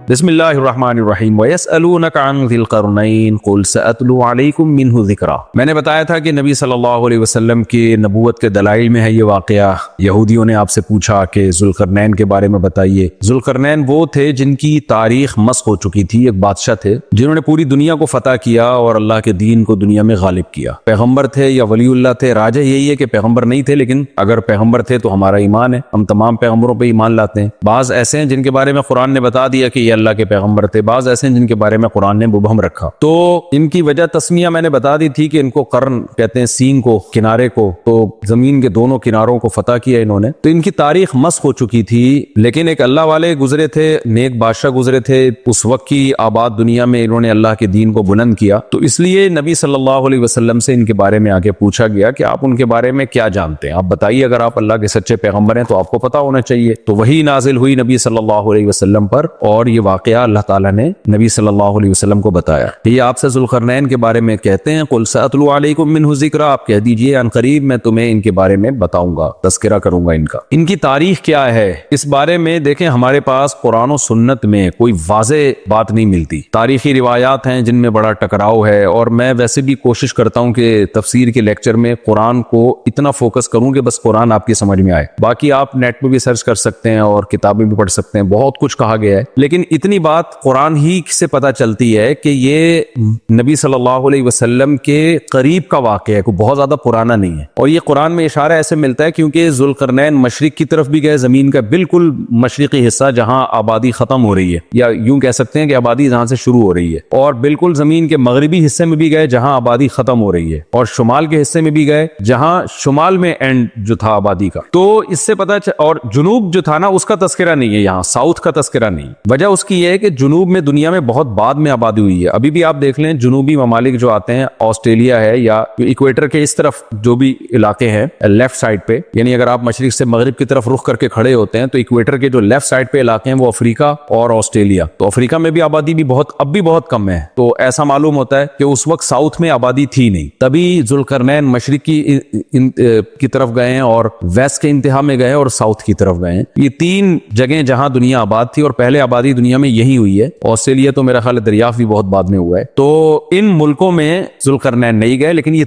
بسم اللہ الرحمن الرحیم وَيَسْأَلُونَكَ عَنْ ذِي الْقَرْنَيْنِ قُلْ سَأَتْلُو عَلَيْكُمْ مِنْهُ ذِكْرًا۔ میں نے بتایا تھا کہ نبی صلی اللہ علیہ وسلم کی نبوت کے دلائل میں ہے یہ واقعہ۔ یہودیوں نے آپ سے پوچھا کہ ذوالقرنین کے بارے میں بتائیے۔ ذوالقرنین وہ تھے جن کی تاریخ مسخ ہو چکی تھی، ایک بادشاہ تھے جنہوں نے پوری دنیا کو فتح کیا اور اللہ کے دین کو دنیا میں غالب کیا۔ پیغمبر تھے یا ولی اللہ تھے، راجح یہی ہے کہ پیغمبر نہیں تھے، لیکن اگر پیغمبر تھے تو ہمارا ایمان ہے، ہم تمام پیغمبروں پہ ایمان لاتے ہیں۔ بعض ایسے ہیں جن کے بارے میں قرآن نے بتا دیا کہ یہ اللہ کے پیغمبر تھے، بعض ایسے ہیں جن کے بارے میں قرآن نے مبہم رکھا۔ تو ان کی وجہ تسمیہ میں نے بتا دی تھی کہ ان کو قرن کہتے ہیں، سین کو، کنارے کو، تو زمین کے دونوں کناروں کو فتح کیا انہوں نے۔ تو ان کی تاریخ مسخ ہو چکی تھی، لیکن ایک اللہ والے گزرے تھے، نیک بادشاہ گزرے تھے اس وقت کی آباد دنیا میں، انہوں نے اللہ کے دین کو بلند کیا۔ تو اس لیے نبی صلی اللہ علیہ وسلم سے ان کے بارے میں آگے پوچھا گیا کہ آپ ان کے بارے میں کیا جانتے ہیں، آپ بتائیے، اگر آپ اللہ کے سچے پیغمبر ہیں تو آپ کو پتہ ہونا چاہیے۔ تو وہی نازل ہوئی نبی صلی اللہ علیہ وسلم پر، اور یہ واقعہ اللہ تعالیٰ نے نبی صلی اللہ علیہ وسلم کو بتایا۔ یہ آپ سے ذوالقرنین کے بارے میں کہتے ہیں، قل سأتلو علیکم منہ ذکرا، آپ کہہ دیجئے ان قریب میں تمہیں ان کے بارے میں بتاؤں گا، تذکرہ کروں گا ان کا۔ ان کی تاریخ کیا ہے اس بارے میں دیکھیں، ہمارے پاس قرآن و سنت میں کوئی واضح بات نہیں ملتی، تاریخی روایات ہیں جن میں بڑا ٹکراؤ ہے، اور میں ویسے بھی کوشش کرتا ہوں کہ تفسیر کے لیکچر میں قرآن کو اتنا فوکس کروں کہ بس قرآن آپ کی سمجھ میں آئے۔ باقی آپ نیٹ پہ بھی سرچ کر سکتے ہیں اور کتابیں بھی پڑھ سکتے ہیں، بہت کچھ کہا گیا ہے، لیکن اتنی بات قرآن ہی سے پتہ چلتی ہے کہ یہ نبی صلی اللہ علیہ وسلم کے قریب کا واقعہ ہے، کوئی بہت زیادہ پرانا نہیں ہے۔ اور یہ قرآن میں اشارہ ایسے ملتا ہے کیونکہ ذوالقرنین مشرق کی طرف بھی گئے، زمین کا بالکل مشرقی حصہ جہاں آبادی ختم ہو رہی ہے، یا یوں کہہ سکتے ہیں کہ آبادی جہاں سے شروع ہو رہی ہے، اور بالکل زمین کے مغربی حصے میں بھی گئے جہاں آبادی ختم ہو رہی ہے، اور شمال کے حصے میں بھی گئے جہاں شمال میں اینڈ جو تھا آبادی کا۔ تو اس سے پتہ اور جنوب جو تھا نا، اس کا تذکرہ نہیں ہے یہاں، ساؤتھ کا تذکرہ نہیں۔ وجہ اس کی یہ ہے کہ جنوب میں دنیا میں بہت بعد میں آبادی ہوئی ہے۔ ابھی بھی آپ دیکھ لیں، جنوبی ممالک جو آتے ہیں، آسٹریلیا ہے یا ایکویٹر کے اس طرف جو بھی علاقے ہیں لیفٹ سائڈ پہ، یعنی اگر آپ مشرق سے مغرب کی طرف رخ کر کے کھڑے ہوتے ہیں تو ایکویٹر کے جو لیفٹ سائڈ پہ علاقے ہیں وہ افریقہ اور آسٹریلیا۔ تو افریقہ میں بھی آبادی بھی اب بھی بہت کم ہے، تو ایسا معلوم ہوتا ہے کہ اس وقت ساؤتھ میں آبادی تھی نہیں، تبھی ذوالقرنین مشرق کی طرف گئے ہیں، اور ویسٹ کے انتہا میں گئے، اور ساؤتھ کی طرف گئے ہیں۔ یہ تین جگہیں جہاں دنیا آباد تھی، اور پہلے آبادی دنیا میں یہی ہوئی ہے۔ آسٹریلیا تو میرا خیال دریافت بھی بہت بعد میں ہوا ہے۔ تو ان ملکوں میں ذوالقرنین نہیں گئے، لیکن یہ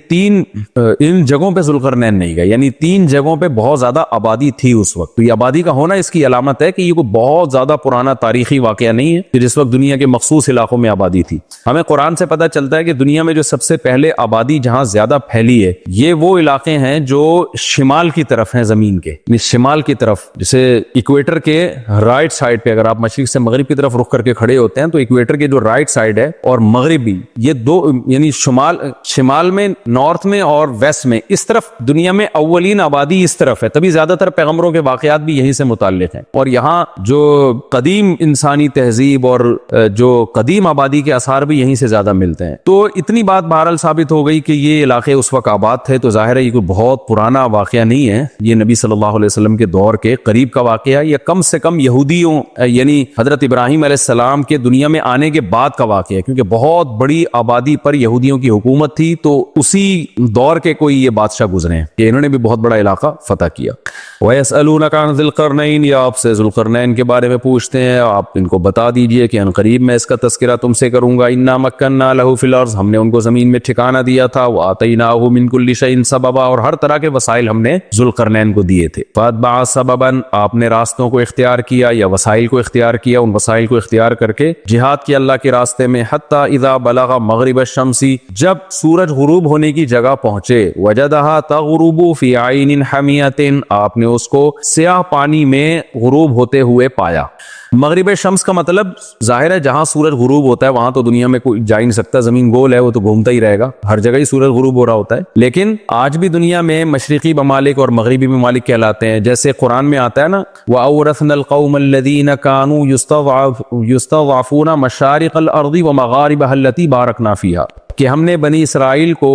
ان جگہوں پہ ذوالقرنین نہیں گئے، یعنی تین جگہوں پہ بہت زیادہ آبادی تھی اس وقت۔ تو یہ آبادی کا ہونا اس کی علامت ہے کہ یہ کوئی بہت زیادہ پرانا تاریخی واقعہ نہیں ہے کہ جس وقت دنیا کے مخصوص علاقوں میں آبادی تھی۔ ہمیں قرآن سے پتہ چلتا ہے کہ دنیا میں جو سب سے پہلے آبادی جہاں زیادہ پھیلی ہے، یہ وہ علاقے ہیں جو شمال کی طرف ہیں زمین کے، شمال کی طرف، جیسے ایکویٹر کے رائٹ سائڈ پہ، اگر آپ مشرق سے مغرب کی طرف رخ کر کے کھڑے ہوتے ہیں تو ایکویٹر کے جو رائٹ سائڈ ہے اور مغربی، یہ دو، یعنی شمال میں، نارتھ میں اور ویسٹ میں، اس طرف دنیا میں اولین آبادی اس طرف ہے، تبھی زیادہ تر پیغمبروں کے واقعات بھی یہیں سے متعلق ہیں، اور یہاں جو قدیم انسانی تہذیب اور جو قدیم آبادی کے آثار بھی یہیں سے زیادہ ملتے ہیں۔ تو اتنی بات بہرحال ثابت ہو گئی کہ یہ علاقے اس وقت آباد تھے، تو ظاہر ہے یہ کوئی بہت پرانا واقعہ نہیں ہے، یہ نبی صلی اللہ علیہ وسلم کے دور کے قریب کا واقعہ، یا کم سے کم یہودیوں یعنی حضرت ابراہیم علیہ السلام کے دنیا میں آنے کے بعد کا واقعہ ہے، کیونکہ بہت بڑی آبادی پر یہودیوں کی حکومت تھی، تو اسی دور کے کوئی یہ بادشاہ گزرے ہیں کہ انہوں نے بھی بہت بڑا علاقہ فتح کیا۔ وَيَسْأَلُونَكَ عَنْ ذِي الْقَرْنَيْنِ، یا آپ سے ذوالقرنین کے بارے میں پوچھتے ہیں، آپ ان کو بتا دیجئے کہ ان قریب میں اس کا تذکرہ تم سے کروں گا۔ إِنَّا مَكَّنَّا لَهُ فِي الْأَرْضِ، ہم نے ان کو زمین میں ٹھکانہ دیا تھا، وَآتَيْنَاهُ مِنْ كُلِّ شَيْءٍ سَبَبًا، اور ہر طرح کے وسائل ہم نے ذوالقرنین کو دیے تھے۔ فَأَتْبَعَ سَبَبًا، آپ نے راستوں کو اختیار کیا یا وسائل کو اختیار کیا، ان وسائل کو اختیار کر کے جہاد کیا اللہ کے راستے میں، حتیٰ اذا بلغ مغرب الشمس، جب سورج غروب ہونے کی جگہ پہنچے، وجدها تغرب في عین حمیۃ، آپ نے اس کو سیاہ پانی میں غروب ہوتے ہوئے پایا۔ مغرب شمس کا مطلب ظاہر ہے جہاں سورج غروب ہوتا ہے وہاں تو دنیا میں کوئی جا ہی نہیں سکتا، زمین گول ہے، وہ تو گھومتا ہی رہے گا، ہر جگہ ہی سورج غروب ہو رہا ہوتا ہے۔ لیکن آج بھی دنیا میں مشرقی ممالک اور مغربی ممالک کہلاتے ہیں، جیسے قرآن میں آتا ہے نا، وَأَوْرَثْنَا الْقَوْمَ الَّذِينَ كَانُوا يُسْتَضْعَفُونَ مَشَارِقَ الْأَرْضِ وَمَغَارِبَهَا الَّتِي بَارَكْنَا فِيهَا، کہ ہم نے بنی اسرائیل کو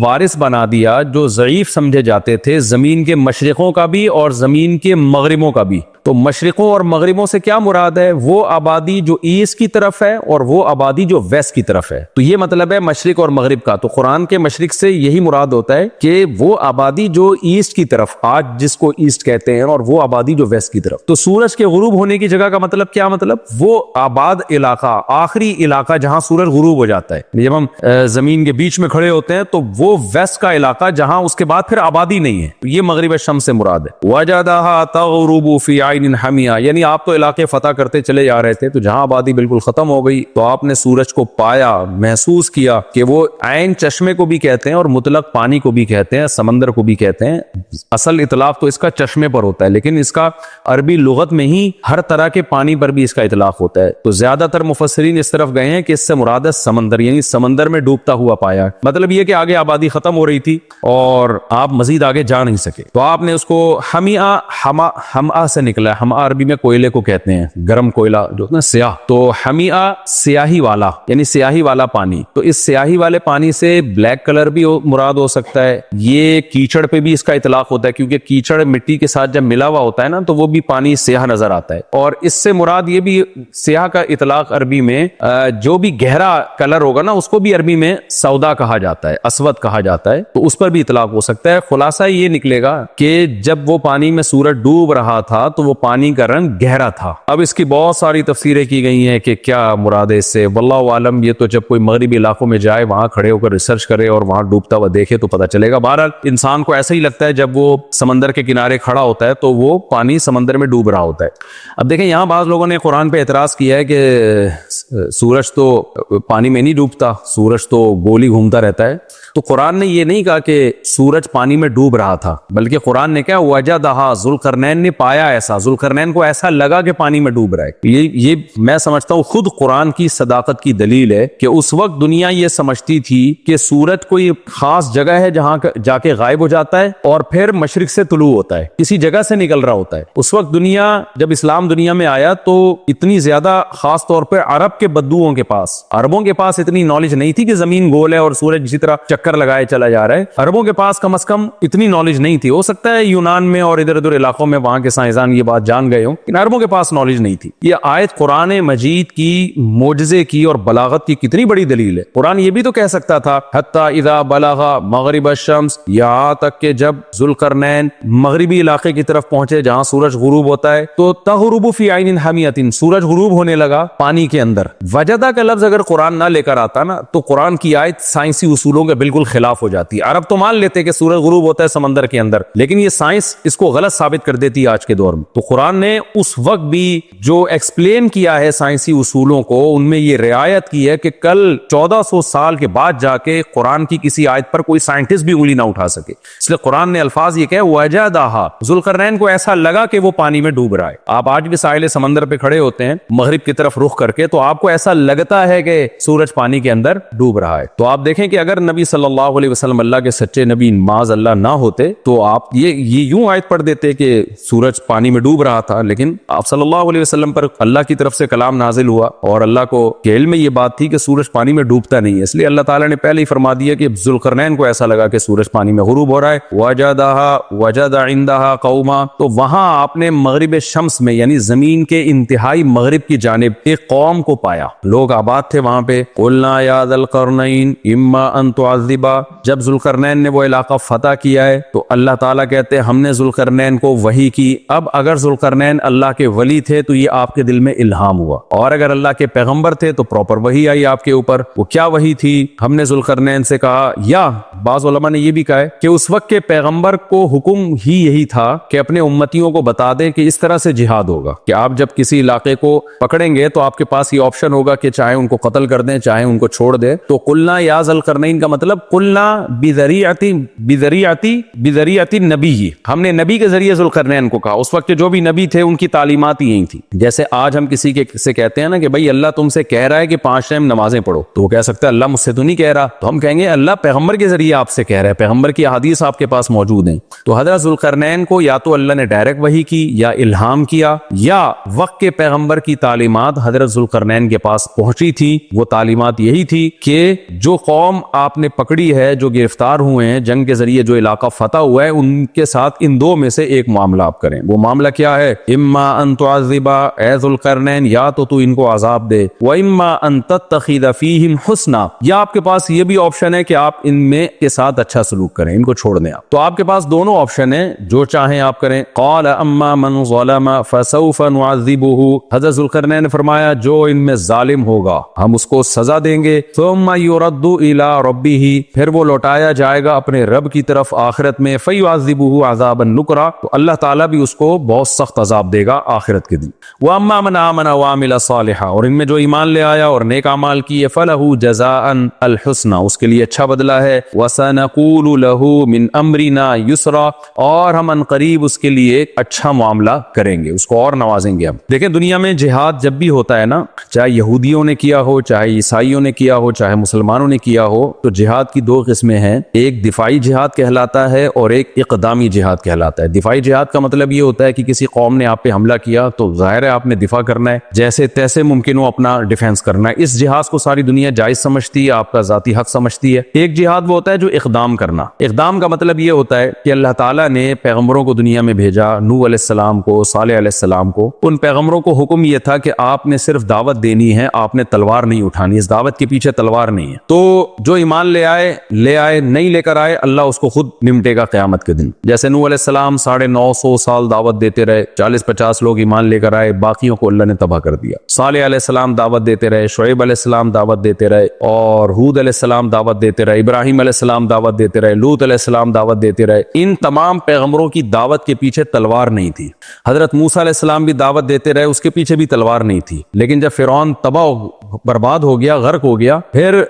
وارث بنا دیا جو ضعیف سمجھے جاتے تھے، زمین کے مشرقوں کا بھی اور زمین کے مغربوں کا بھی، تو مشرقوں اور مغربوں سے کیا مراد ہے؟ وہ آبادی جو ایسٹ کی طرف ہے اور وہ آبادی جو ویسٹ کی طرف ہے. تو یہ مطلب ہے مشرق اور مغرب کا. تو قرآن کے مشرق سے یہی مراد ہوتا ہے کہ وہ آبادی جو ایسٹ کی طرف، آج جس کو ایسٹ کہتے ہیں، اور وہ آبادی جو ویسٹ کی طرف. تو سورج کے غروب ہونے کی جگہ کا مطلب کیا؟ مطلب وہ آباد علاقہ، آخری علاقہ جہاں سورج غروب ہو جاتا ہے. جب ہم زمین کے بیچ میں کھڑے ہوتے ہیں تو وہ ویسٹ کا علاقہ جہاں اس کے بعد پھر آبادی نہیں ہے، یہ مغرب الشمس سے مراد ہے. وجدها تغرب في عین حمیہ، یعنی آپ تو علاقے فتح کرتے چلے جا رہے تھے، تو جہاں آبادی بالکل ختم ہو گئی تو آپ نے سورج کو پایا، محسوس کیا کہ وہ عین چشمے کو بھی کہتے ہیں اور مطلق پانی کو بھی کہتے ہیں، سمندر کو بھی کہتے ہیں. اصل اطلاق تو اس کا چشمے پر ہوتا ہے، لیکن اس کا عربی لغت میں ہی ہر طرح کے پانی پر بھی اس کا اطلاق ہوتا ہے. تو زیادہ تر مفسرین اس طرف گئے ہیں کہ اس سے مراد ہے سمندر، یعنی سمندر میں ڈوبتا ہوا پایا. مطلب یہ کہ آگے آبادی ختم ہو رہی تھی اور آپ مزید آگے جا نہیں سکے، تو آپ نے اس کو ہمآ سے نکلا ہے. ہمآ عربی میں کوئلے کو کہتے ہیں، گرم کوئلہ جو ہے نا، سیاہ. تو ہمیہ سیاہی والا، یعنی سیاہی والا پانی. تو اس سیاہی والے پانی سے بلیک کلر بھی مراد ہو سکتا ہے. یہ کیچڑ پہ بھی اس کا اطلاق ہوتا ہے، کیونکہ کیچڑ مٹی کے ساتھ جب ملا ہوا ہوتا ہے نا تو وہ بھی پانی سیاہ نظر آتا ہے. اور اس سے مراد یہ بھی، سیاہ کا اطلاق عربی میں جو بھی گہرا کلر ہوگا نا اس کو بھی عربی میں سودا کہا جاتا ہے، اسود کہا جاتا ہے، تو اس پر بھی اطلاق ہو سکتا ہے. خلاصہ یہ نکلے گا کہ جب وہ پانی میں سورج ڈوب رہا تھا تو وہ پانی کا رنگ گہرا تھا. اب اس کی بہت ساری تفسیریں کی گئی ہیں کہ کیا مراد ہے اس سے، واللہ عالم. یہ تو جب کوئی مغربی علاقوں میں جائے، وہاں کھڑے ہو کر ریسرچ کرے اور وہاں ڈوبتا ہوا دیکھے تو پتہ چلے گا. بہرحال انسان کو ایسا ہی لگتا ہے جب وہ سمندر کے کنارے کھڑا ہوتا ہے تو وہ پانی سمندر میں ڈوب رہا ہوتا ہے. اب دیکھیں یہاں بعض لوگوں نے قرآن پہ اعتراض کیا ہے کہ سورج تو پانی میں نہیں ڈوبتا، سورج تو گول ہی گھومتا رہتا ہے. تو قرآن نے یہ نہیں کہا کہ سورج پانی میں ڈوب رہا تھا، بلکہ قرآن نے کہا وجدہا، ذوالقرنین نے پایا ایسا، ذوالقرنین کو ایسا لگا کہ پانی میں ڈوب رہا ہے. یہ میں سمجھتا ہوں خود قرآن کی صداقت کی دلیل ہے کہ اس وقت دنیا یہ سمجھتی تھی کہ سورج کوئی خاص جگہ ہے جہاں جا کے غائب ہو جاتا ہے اور پھر مشرق سے طلوع ہوتا ہے، کسی جگہ سے نکل رہا ہوتا ہے. اس وقت دنیا، جب اسلام دنیا میں آیا تو اتنی زیادہ، خاص طور پہ عرب کے بدوؤں کے پاس، عربوں کے پاس اتنی نالج نہیں تھی کہ زمین گول ہے اور سورج اسی طرح چکر لگائے چلا جا رہا ہے. عربوں کے پاس کم از کم اتنی نالج نہیں تھی. ہو سکتا ہے یونان میں اور ادھر ادھر علاقوں میں وہاں کے سائنسدان یہ بات جان گئے ہوں، لیکن عربوں کے پاس نالج نہیں تھی. یہ آیت قرآن مجید کی معجزے کی اور بلاغت کی کتنی بڑی دلیل ہے. قرآن یہ بھی تو کہہ سکتا تھا حتی اذا بلغ مغرب الشمس، یہاں تک کہ جب ذوالقرنین مغربی علاقے کی طرف پہنچے جہاں سورج غروب ہوتا ہے، تو تغرب فی عین حمیۃ، سورج غروب ہونے لگا پانی کے اندر. وجدہ کا لفظ اگر قرآن نہ لے کر آتا نا تو قرآن کی آیت سائنسی اصولوں کے بالکل خلاف ہو جاتی. عرب تو مان لیتے کہ سورج غروب ہوتا ہے سمندر کے اندر، لیکن یہ سائنس اس کو غلط ثابت کر دیتی آج کے دور میں. تو قرآن نے اس وقت بھی جو ایکسپلین کیا ہے سائنسی اصولوں کو، ان میں یہ رعایت کی ہے کہ کل 1400 سال کے بعد جا کے قرآن کی کسی آیت پر کوئی سائنٹسٹ بھی انگلی نہ اٹھا سکے. اس لیے قرآن نے الفاظ یہ کہا وجدہا، ذوالقرنین کو ایسا لگا کہ وہ پانی میں ڈوب رہا ہے. آپ آج بھی ساحل سمندر پہ کھڑے ہوتے ہیں مغرب کی طرف رخ کر کے تو آپ کو ایسا لگتا ہے کہ سورج پانی کے اندر ڈوب رہا ہے. تو آپ دیکھیں کہ اگر نبی صلی اللہ علیہ وسلم اللہ کے سچے نبی معاذ اللہ نہ ہوتے تو آپ یہ یوں آیت پڑھ دیتے کہ سورج پانی میں ڈوب رہا تھا، لیکن آپ صلی اللہ علیہ وسلم پر اللہ کی طرف سے کلام نازل ہوا اور اللہ کو کے علم میں یہ بات تھی کہ سورج پانی میں ڈوبتا نہیں ہے. اس لیے اللہ تعالیٰ نے پہلے ہی فرما دیا کہ ذوالقرنین کو ایسا لگا کہ سورج پانی میں غروب ہو رہا ہے. وجد عندها قوما، تو وہاں آپ نے مغرب شمس میں، یعنی زمین کے انتہائی مغرب کی جانب ایک قوم کو پایا، لوگ آباد تھے وہاں پہ. قلنا یا ذا القرنین اما ان تعذب، جب ذوالقرنین نے وہ علاقہ فتح کیا ہے تو اللہ تعالیٰ کہتے ہیں ہم نے ذوالقرنین کو وحی کی. اب اگر ذوالقرنین اللہ کے ولی تھے تو یہ آپ کے دل میں الہام ہوا، اور اگر اللہ کے پیغمبر تھے تو پراپر وحی آئی آپ کے اوپر. وہ کیا وحی تھی؟ ہم نے ذوالقرنین سے کہا، یا بعض علماء نے یہ بھی کہا ہے کہ اس وقت کے پیغمبر کو حکم ہی یہی تھا کہ اپنے امتیوں کو بتا دیں کہ اس طرح سے جہاد ہوگا کہ آپ جب کسی علاقے کو پکڑیں گے تو آپ کے پاس یہ آپشن ہوگا کہ چاہے ان کو قتل کر دیں چاہے ان کو چھوڑ دیں. تو قلنا یا ذوالقرنین کا مطلب قلنا بذریعتی نبی، ہم نے نبی کے ذریعے ذوالقرنین کو کہا. اس وقت کے جو بھی نبی تھے ان کی تعلیمات ہی یہی تھی. جیسے آج ہم کسی کے سے کہتے ہیں نا کہ بھائی اللہ تم سے کہہ رہا ہے کہ 5 ٹائم نمازیں پڑھو، تو وہ کہہ سکتا ہے اللہ مجھ سے تو نہیں کہہ رہا، تو ہم کہیں گے اللہ پیغمبر کے ذریعے آپ سے کہہ رہا ہے، پیغمبر کی احادیث آپ کے پاس موجود ہیں. تو حضرت ذوالقرنین کو یا تو اللہ نے ڈائریکٹ وحی کی یا الہام کیا، یا وقت کے پیغمبر کی تعلیمات حضرت ذوالقرنین کے پاس پہنچی تھی. وہ تعلیمات یہی تھی کہ جو قوم آپ نے پکڑی ہے، جو گرفتار ہوئے ہیں جنگ کے ذریعے، جو علاقہ فتح ہوا ہے، ان کے ساتھ ان دو میں سے ایک معاملہ آپ کریں. وہ معاملہ کیا ہے؟ اما ان تعذبا اے ذوالقرنین، یا تو ان کو عذاب دے، و اما ان تتخذ فیہم حسنا، یا آپ کے پاس یہ بھی آپشن ہے کہ آپ ان میں کے ساتھ اچھا سلوک کریں، ان کو چھوڑ دیں آپ۔ تو آپ کے پاس دونوں آپشن ہیں، جو چاہیں آپ کریں۔ قال اما من ظلم فسوف نعذبه، حضرت ذوالقرنین نے فرمایا جو ان میں ظالم ہوگا ہم اس کو سزا دیں گے، ثم يرد الى ربه، پھر وہ لوٹایا جائے گا اپنے رب کی طرف آخرت میں، فيعذبه عذابا نکرا، تو اللہ تعالیٰ بھی اس کو بہت سخت عذاب دے گا آخرت کے دن۔ واما من آمن وعمل صالحا، اور ان میں جو ایمان لے آیا اور نیک اعمال کیے، فله جزاء الحسنى، اس کے لیے اچھا بدلہ ہے، وسنقول له من امرنا یسرا، اور ہم ان قریب اس کے لیے اچھا معاملہ کریں گے، اس کو اور نوازیں گے ہم۔ دیکھیں دنیا میں جہاد جب بھی ہوتا ہے نا، چاہے یہودیوں نے کیا ہو، چاہے عیسائیوں نے کیا ہو، چاہے مسلمانوں نے کیا ہو، تو جہاد کی دو قسمیں ہیں، ایک دفاعی جہاد کہلاتا ہے اور ایک اقدامی جہاد کہلاتا ہے۔ دفاعی جہاد کا مطلب یہ ہوتا ہے کہ کسی قوم نے آپ پہ حملہ کیا تو ظاہر ہے آپ نے دفاع کرنا ہے، جیسے تیسے ممکن ہو اپنا ڈیفینس کرنا ہے۔ اس جہاد کو ساری دنیا جائز سمجھتی ہے، آپ کا ذاتی حق سمجھتی ہے۔ ایک جہاد وہ ہوتا ہے جو اقدام کرنا۔ اقدام کا مطلب یہ ہوتا ہے کہ اللہ تعالیٰ نے پیغمبروں کو دنیا میں بھیجا، نوح علیہ السلام کو، صالح علیہ السلام کو، ان پیغمبروں کو حکم یہ تھا کہ آپ نے صرف دعوت دینی ہے، آپ نے تلوار نہیں اٹھانی، اس دعوت کے پیچھے تلوار نہیں ہے۔ تو جو ایمان لے آئے، نہیں لے کر آئے، اللہ اس کو خود نمٹے گا قیامت کے دن۔ جیسے نوح علیہ السلام 950 سال دعوت دیتے رہے، 40-50 لوگ ایمان لے کر آئے، باقیوں کو اللہ نے تباہ کر دیا۔ صالح علیہ السلام دعوت دیتے رہے، شعیب علیہ السلام دعوت دیتے رہے، اور ہود علیہ السلام دعوت دیتے رہے، ابراہیم علیہ السلام دعوت دیتے رہے، لوط علیہ السلام دعوت دیتے رہے۔ ان تمام پیغمبروں کی دعوت کے پیچھے تلوار نہیں تھی۔ حضرت موسیٰ علیہ السلام بھی دعوت دیتے رہے، اس کے پیچھے بھی تلوار نہیں تھی، لیکن جب فرعون تباہ برباد ہو گیا، غرق ہو گیا، پھر